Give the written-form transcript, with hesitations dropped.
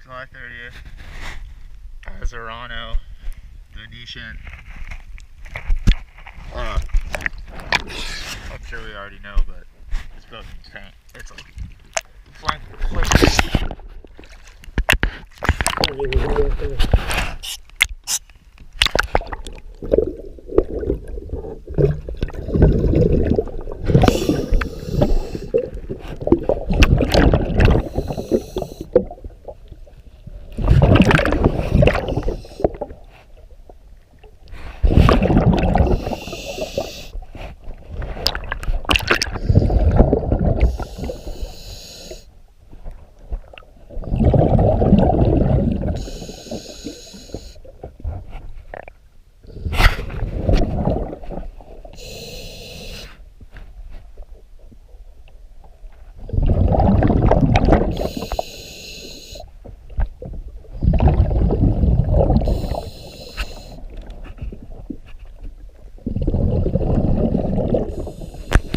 July 30th, Azurro, Venetian. I'm sure we already know, but this building's tank. It's a flank.